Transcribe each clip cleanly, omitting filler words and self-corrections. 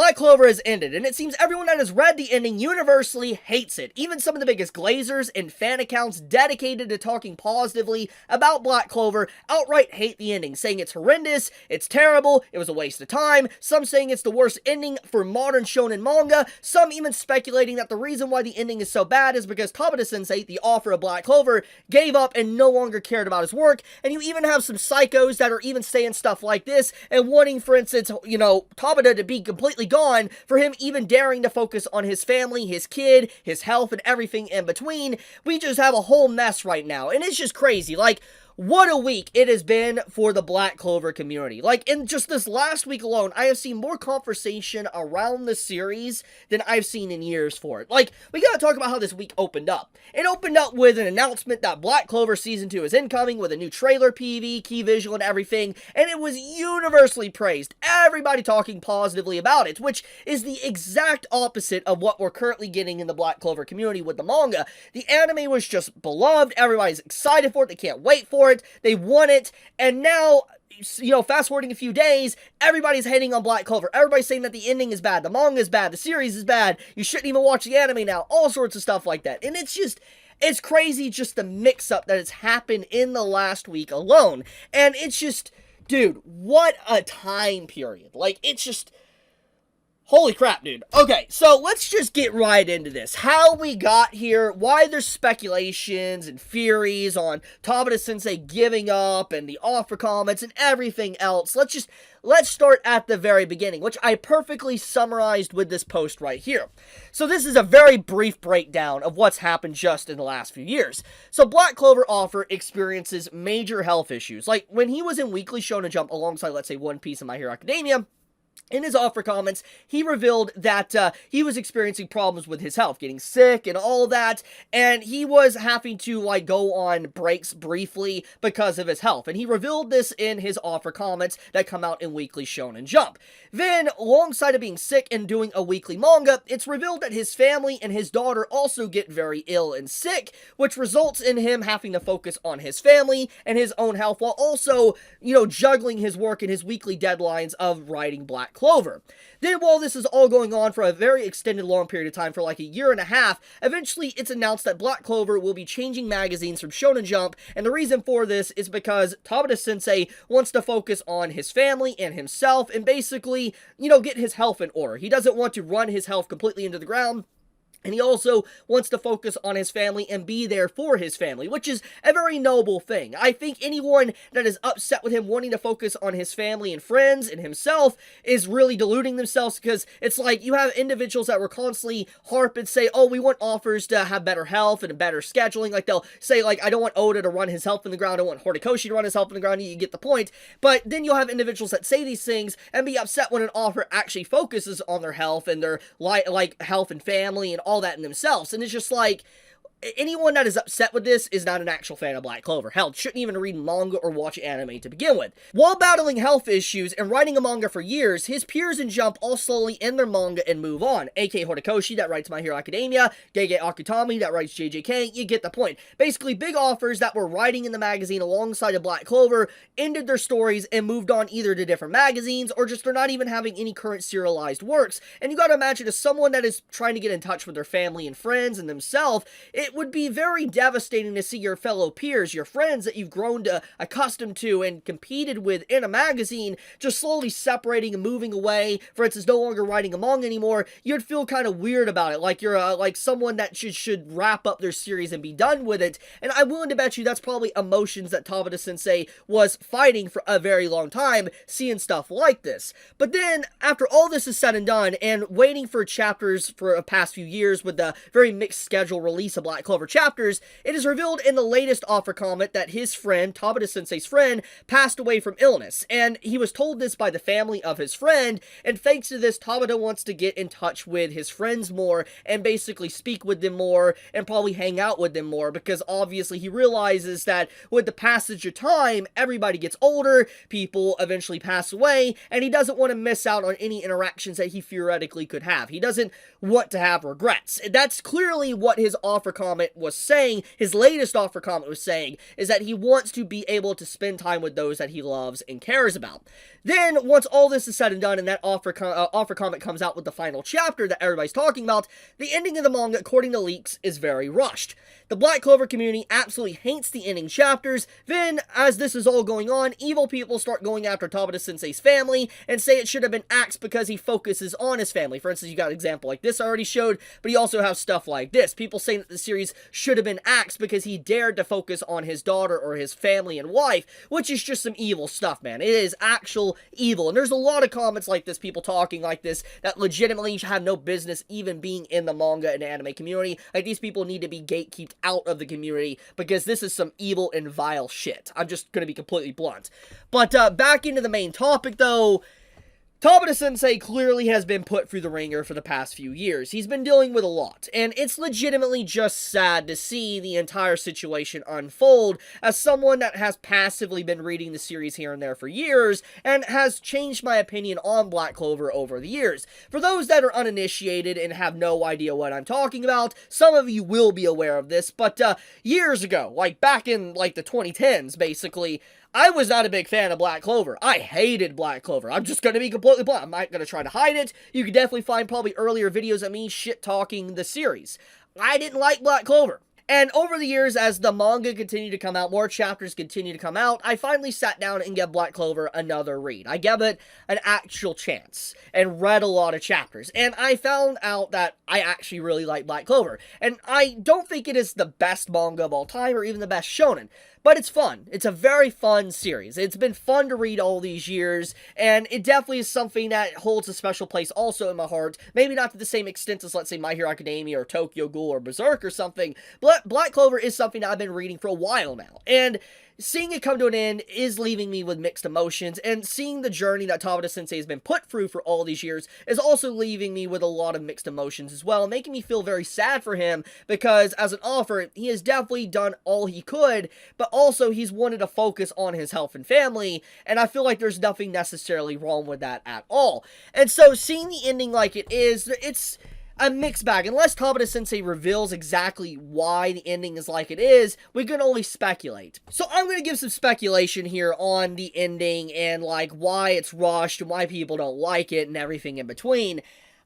Black Clover has ended, and it seems everyone that has read the ending universally hates it. Even some of the biggest glazers and fan accounts dedicated to talking positively about Black Clover outright hate the ending, saying it's horrendous, it's terrible, it was a waste of time, some saying it's the worst ending for modern shonen manga, some even speculating that the reason why the ending is so bad is because Tabata-sensei, the author of Black Clover, gave up and no longer cared about his work, and you even have some psychos that are even saying stuff like this, and wanting, for instance, Tabata to be completely gone for him even daring to focus on his family, his kid, his health, and everything in between. We just have a whole mess right now, and it's just crazy. Like, what a week it has been for the Black Clover community. Like, in just this last week alone, I have seen more conversation around the series than I've seen in years for it. Like, we gotta talk about how this week opened up. It opened up with an announcement that Black Clover Season 2 is incoming with a new trailer, PV, key visual, and everything, and it was universally praised. Everybody talking positively about it, which is the exact opposite of what we're currently getting in the Black Clover community with the manga. The anime was just beloved, everybody's excited for it, they can't wait for it, they want it, and now, fast forwarding a few days, everybody's hating on Black Clover. Everybody's saying that the ending is bad, the manga is bad, the series is bad, you shouldn't even watch the anime now, all sorts of stuff like that. And it's crazy just the mix-up that has happened in the last week alone. And it's just, dude, what a time period. Like, it's just, holy crap, dude. Okay, so let's just get right into this. How we got here, why there's speculations and theories on Tabata-sensei giving up and the offer comments and everything else. Let's start at the very beginning, which I perfectly summarized with this post right here. So this is a very brief breakdown of what's happened just in the last few years. So Black Clover author experiences major health issues. Like, when he was in Weekly Shonen Jump alongside, let's say, One Piece and My Hero Academia, in his offer comments, he revealed that he was experiencing problems with his health, getting sick and all that, and he was having to, like, go on breaks briefly because of his health. And he revealed this in his offer comments that come out in Weekly Shonen Jump. Then, alongside of being sick and doing a weekly manga, it's revealed that his family and his daughter also get very ill and sick, which results in him having to focus on his family and his own health while also, juggling his work and his weekly deadlines of writing Black Clover. Then, while this is all going on for a very extended long period of time, for like a year and a half, eventually it's announced that Black Clover will be changing magazines from Shonen Jump, and the reason for this is because Tabata-sensei wants to focus on his family and himself, and basically, get his health in order. He doesn't want to run his health completely into the ground, and he also wants to focus on his family and be there for his family, which is a very noble thing. I think anyone that is upset with him wanting to focus on his family and friends and himself is really deluding themselves, because it's like you have individuals that were constantly harp and say, oh, we want offers to have better health and better scheduling. Like, they'll say, like, I don't want Oda to run his health in the ground, I don't want Horikoshi to run his health in the ground, you get the point. But then you'll have individuals that say these things and be upset when an offer actually focuses on their health and their, like health and family and all that in themselves. And it's just like, anyone that is upset with this is not an actual fan of Black Clover. Hell, shouldn't even read manga or watch anime to begin with. While battling health issues and writing a manga for years, his peers in Jump all slowly end their manga and move on. A.K. Horikoshi, that writes My Hero Academia, Gege Akutami, that writes JJK, you get the point. Basically, big offers that were writing in the magazine alongside of Black Clover ended their stories and moved on either to different magazines, or just they're not even having any current serialized works. And you gotta imagine, as someone that is trying to get in touch with their family and friends and themselves, it would be very devastating to see your fellow peers, your friends that you've grown to accustomed to and competed with in a magazine, just slowly separating and moving away. For instance, no longer writing a manga anymore. You'd feel kind of weird about it, like you're like someone that should wrap up their series and be done with it. And I'm willing to bet you that's probably emotions that Tabata-sensei was fighting for a very long time, seeing stuff like this. But then, after all this is said and done, and waiting for chapters for the past few years with the very mixed schedule release of Black Clover chapters, it is revealed in the latest offer comment that his friend, Tabata-sensei's friend, passed away from illness, and he was told this by the family of his friend, and thanks to this, Tabata wants to get in touch with his friends more, and basically speak with them more, and probably hang out with them more, because obviously he realizes that with the passage of time, everybody gets older, people eventually pass away, and he doesn't want to miss out on any interactions that he theoretically could have. He doesn't want to have regrets. That's clearly what his offer comment comment was saying, his latest offer comment was saying, is that he wants to be able to spend time with those that he loves and cares about. Then, once all this is said and done, and that offer comment comes out with the final chapter that everybody's talking about, the ending of the manga, according to leaks, is very rushed. The Black Clover community absolutely hates the ending chapters. Then, as this is all going on, evil people start going after Tabata-sensei's family and say it should have been axed because he focuses on his family. For instance, you got an example like this I already showed, but you also have stuff like this. People saying that the series should have been axed because he dared to focus on his daughter or his family and wife, which is just some evil stuff, man. It is actual evil. And there's a lot of comments like this, people talking like this, that legitimately have no business even being in the manga and anime community. Like, these people need to be gatekeeped out of the community because this is some evil and vile shit. I'm just gonna be completely blunt. But back into the main topic, though. Tabata-sensei clearly has been put through the ringer for the past few years. He's been dealing with a lot, and it's legitimately just sad to see the entire situation unfold as someone that has passively been reading the series here and there for years, and has changed my opinion on Black Clover over the years. For those that are uninitiated and have no idea what I'm talking about, some of you will be aware of this, but years ago, like back in like the 2010s, basically, I was not a big fan of Black Clover. I hated Black Clover. I'm just going to be completely blunt. I'm not going to try to hide it. You can definitely find probably earlier videos of me shit-talking the series. I didn't like Black Clover. And over the years, as the manga continued to come out, more chapters continue to come out, I finally sat down and gave Black Clover another read. I gave it an actual chance and read a lot of chapters. And I found out that I actually really like Black Clover. And I don't think it is the best manga of all time or even the best shonen. But it's fun. It's a very fun series. It's been fun to read all these years, and it definitely is something that holds a special place also in my heart. Maybe not to the same extent as, let's say, My Hero Academia or Tokyo Ghoul or Berserk or something, but Black Clover is something that I've been reading for a while now. And seeing it come to an end is leaving me with mixed emotions, and seeing the journey that Tabata-sensei has been put through for all these years is also leaving me with a lot of mixed emotions as well, making me feel very sad for him, because as an author, he has definitely done all he could, but also he's wanted to focus on his health and family, and I feel like there's nothing necessarily wrong with that at all. And so seeing the ending like it is, it's a mixed bag. Unless Tabata-sensei reveals exactly why the ending is like it is, we can only speculate. So I'm going to give some speculation here on the ending and like why it's rushed and why people don't like it and everything in between.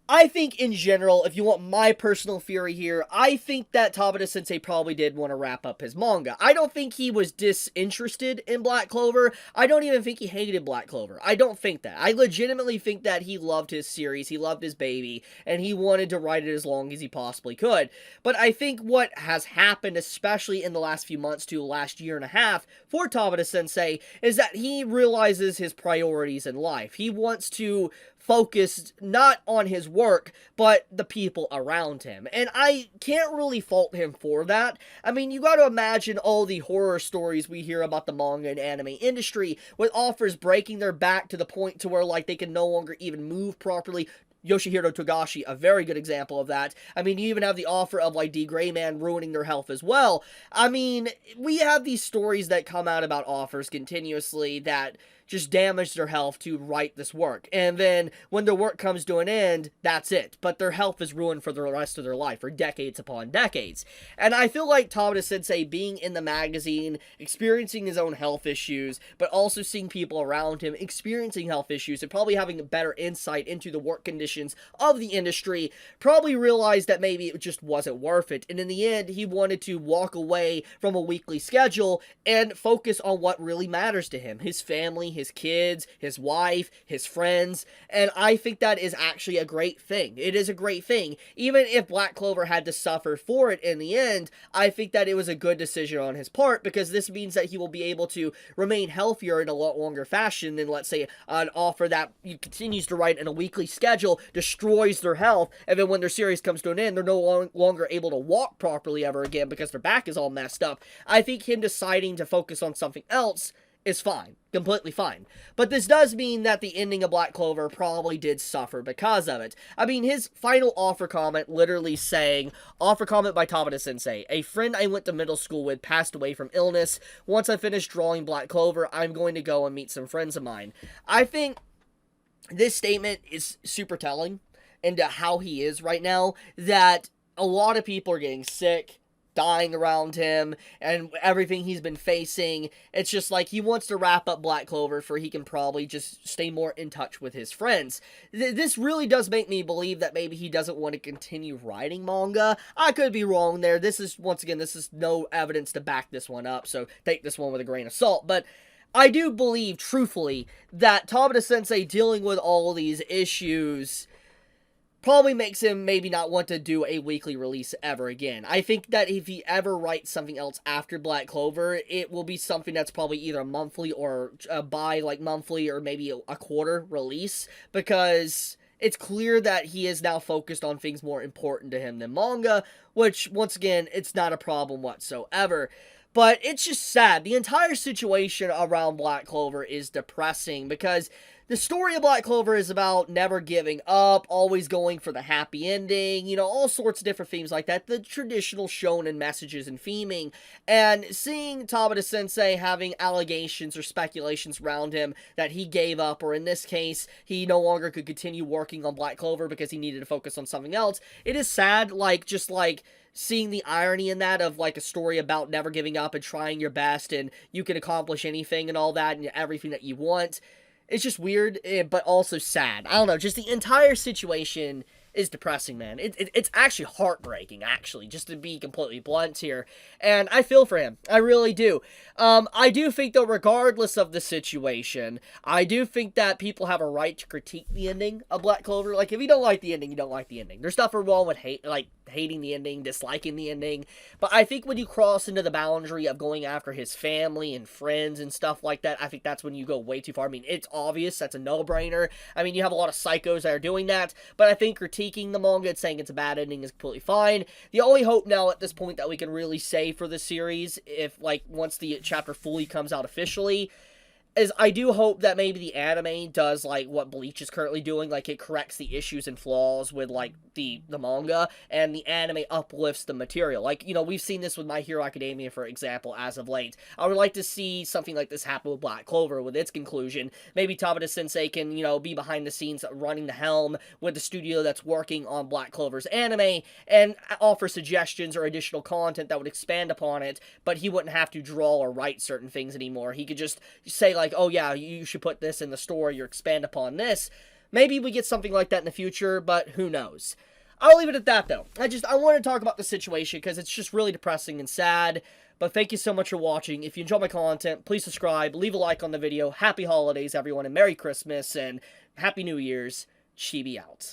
I think in general, if you want my personal theory here, I think that Tabata-sensei probably did want to wrap up his manga. I don't think he was disinterested in Black Clover. I don't even think he hated Black Clover. I don't think that. I legitimately think that he loved his series, he loved his baby, and he wanted to write it as long as he possibly could. But I think what has happened, especially in the last few months to the last year and a half for Tabata-sensei, is that he realizes his priorities in life. He wants to focused not on his work, but the people around him. And I can't really fault him for that. I mean, you gotta imagine all the horror stories we hear about the manga and anime industry, with authors breaking their back to the point to where, like, they can no longer even move properly. Yoshihiro Togashi, a very good example of that. I mean, you even have the offer of, like, D. Gray Man ruining their health as well. I mean, we have these stories that come out about authors continuously that just damage their health to write this work. And then when their work comes to an end, that's it. But their health is ruined for the rest of their life, for decades upon decades. And I feel like Tabata-sensei being in the magazine, experiencing his own health issues, but also seeing people around him experiencing health issues and probably having a better insight into the work conditions of the industry, probably realized that maybe it just wasn't worth it. And in the end, he wanted to walk away from a weekly schedule and focus on what really matters to him, his family, his kids, his wife, his friends, and I think that is actually a great thing. It is a great thing. Even if Black Clover had to suffer for it in the end, I think that it was a good decision on his part, because this means that he will be able to remain healthier in a lot longer fashion than, let's say, an author that continues to write in a weekly schedule, destroys their health, and then when their series comes to an end, they're no longer able to walk properly ever again because their back is all messed up. I think him deciding to focus on something else is fine. Completely fine. But this does mean that the ending of Black Clover probably did suffer because of it. I mean, his final offer comment literally saying, offer comment by Tabata-sensei, a friend I went to middle school with passed away from illness. Once I finish drawing Black Clover, I'm going to go and meet some friends of mine. I think this statement is super telling into how he is right now, that a lot of people are getting sick, dying around him and everything he's been facing. It's just like he wants to wrap up Black Clover for he can probably just stay more in touch with his friends. This really does make me believe that maybe he doesn't want to continue writing manga. I could be wrong there. This is, once again, this is no evidence to back this one up, so take this one with a grain of salt. But I do believe, truthfully, that Tabata-sensei dealing with all these issues probably makes him maybe not want to do a weekly release ever again. I think that if he ever writes something else after Black Clover, it will be something that's probably either a monthly or monthly or maybe a quarter release, because it's clear that he is now focused on things more important to him than manga, which, once again, it's not a problem whatsoever. But it's just sad. The entire situation around Black Clover is depressing, because the story of Black Clover is about never giving up, always going for the happy ending, you know, all sorts of different themes like that, the traditional shonen messages and theming, and seeing Tabata-sensei having allegations or speculations around him that he gave up, or in this case, he no longer could continue working on Black Clover because he needed to focus on something else. It is sad, just seeing the irony in that of, a story about never giving up and trying your best, and you can accomplish anything and all that, and everything that you want. It's just weird, but also sad. I don't know, just the entire situation is depressing, man. It's actually heartbreaking, actually, just to be completely blunt here. And I feel for him. I really do. I do think, though, regardless of the situation, I do think that people have a right to critique the ending of Black Clover. If you don't like the ending, you don't like the ending. There's nothing wrong with hating the ending, disliking the ending. But I think when you cross into the boundary of going after his family and friends and stuff like that, I think that's when you go way too far. I mean, it's obvious. That's a no-brainer. I mean, you have a lot of psychos that are doing that. But I think critiquing the manga and saying it's a bad ending is completely fine. The only hope now at this point that we can really say for the series, if once the chapter fully comes out officially, is I do hope that maybe the anime does what Bleach is currently doing, it corrects the issues and flaws with the manga, and the anime uplifts the material. We've seen this with My Hero Academia, for example, as of late. I would like to see something like this happen with Black Clover, with its conclusion. Maybe Tabata-sensei can, be behind the scenes running the helm with the studio that's working on Black Clover's anime, and offer suggestions or additional content that would expand upon it, but he wouldn't have to draw or write certain things anymore. He could just say, oh yeah, you should put this in the story or expand upon this. Maybe we get something like that in the future, but who knows. I'll leave it at that, though. I want to talk about the situation because it's just really depressing and sad. But thank you so much for watching. If you enjoy my content, please subscribe, leave a like on the video. Happy holidays, everyone, and Merry Christmas, and Happy New Year's. Chibi out.